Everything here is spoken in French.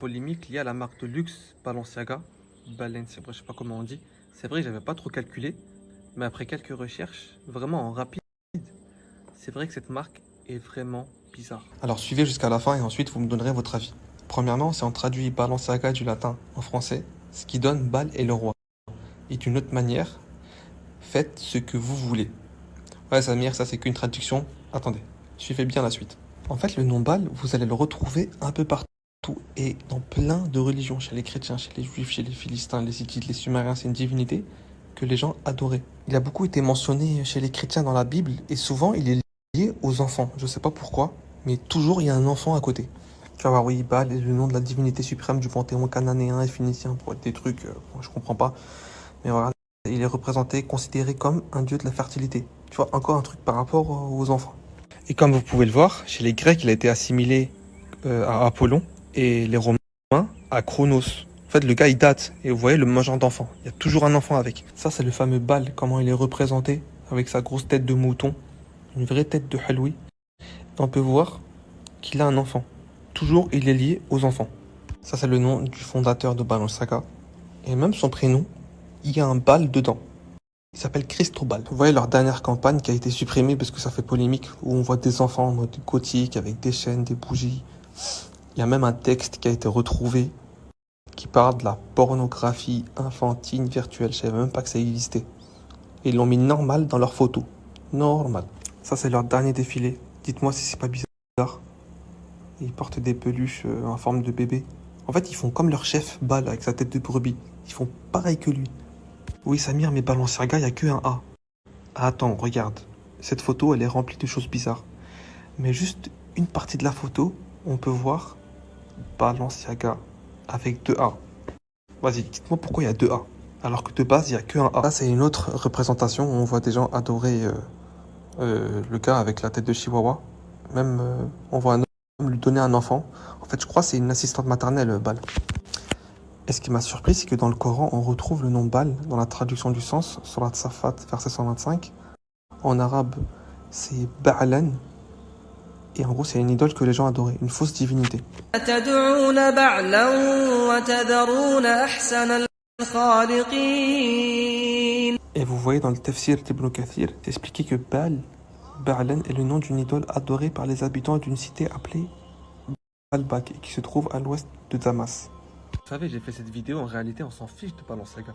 Polémique liée à la marque de luxe Balenciaga. Balenciaga, je sais pas comment on dit. C'est vrai, j'avais pas trop calculé, mais après quelques recherches, vraiment en rapide, c'est vrai que cette marque est vraiment bizarre. Alors suivez jusqu'à la fin et ensuite vous me donnerez votre avis. Premièrement, si on traduit Balenciaga du latin en français, ce qui donne Bal est le roi. Et d'une autre manière, faites ce que vous voulez. Ouais, Samir, ça c'est qu'une traduction. Attendez, suivez bien la suite. En fait, le nom Baal, vous allez le retrouver un peu partout et dans plein de religions, chez les chrétiens, chez les juifs, chez les philistins, les hittites, les sumériens. C'est une divinité que les gens adoraient. Il a beaucoup été mentionné chez les chrétiens dans la Bible et souvent il est lié aux enfants. Je sais pas pourquoi, mais toujours il y a un enfant à côté. Car oui, Baal est le nom de la divinité suprême du panthéon cananéen et phénicien, pour être des trucs, je comprends pas. Mais voilà, il est représenté, considéré comme un dieu de la fertilité. Tu vois, encore un truc par rapport aux enfants. Et comme vous pouvez le voir, chez les Grecs, il a été assimilé à Apollon et les Romains à Chronos. En fait, le gars, il date. Et vous voyez, le mangeur d'enfant. Il y a toujours un enfant avec. Ça, c'est le fameux Baal, comment il est représenté, avec sa grosse tête de mouton, une vraie tête de Haloui. On peut voir qu'il a un enfant. Toujours, il est lié aux enfants. Ça, c'est le nom du fondateur de Balenciaga. Et même son prénom, il y a un Baal dedans. Il s'appelle Cristobal. Vous voyez leur dernière campagne qui a été supprimée parce que ça fait polémique, où on voit des enfants en mode gothique avec des chaînes, des bougies. Il y a même un texte qui a été retrouvé qui parle de la pornographie infantile virtuelle. Je savais même pas que ça existait. Et ils l'ont mis normal dans leurs photos. Normal. Ça, c'est leur dernier défilé. Dites-moi si c'est pas bizarre. Ils portent des peluches en forme de bébé. En fait, ils font comme leur chef Bal avec sa tête de brebis. Ils font pareil que lui. Oui, Samir, mais Balenciaga, il n'y a que un A. Ah, attends, regarde. Cette photo, elle est remplie de choses bizarres. Mais juste une partie de la photo, on peut voir Balenciaga avec deux A. Vas-y, dites-moi pourquoi il y a deux A. Alors que de base, il n'y a que un A. Là, c'est une autre représentation où on voit des gens adorer le gars avec la tête de Chihuahua. Même, on voit un homme lui donner un enfant. En fait, je crois que c'est une assistante maternelle, Bal. Et ce qui m'a surpris, c'est que dans le Coran, on retrouve le nom Baal dans la traduction du sens, Surat Safat, verset 125. En arabe, c'est Ba'alan. Et en gros, c'est une idole que les gens adoraient, une fausse divinité. Et vous voyez dans le Tafsir d'Ibn Kathir, c'est expliqué que Ba'alan est le nom d'une idole adorée par les habitants d'une cité appelée Baalbek, qui se trouve à l'ouest de Damas. Vous savez, j'ai fait cette vidéo, en réalité, on s'en fiche de Balenciaga.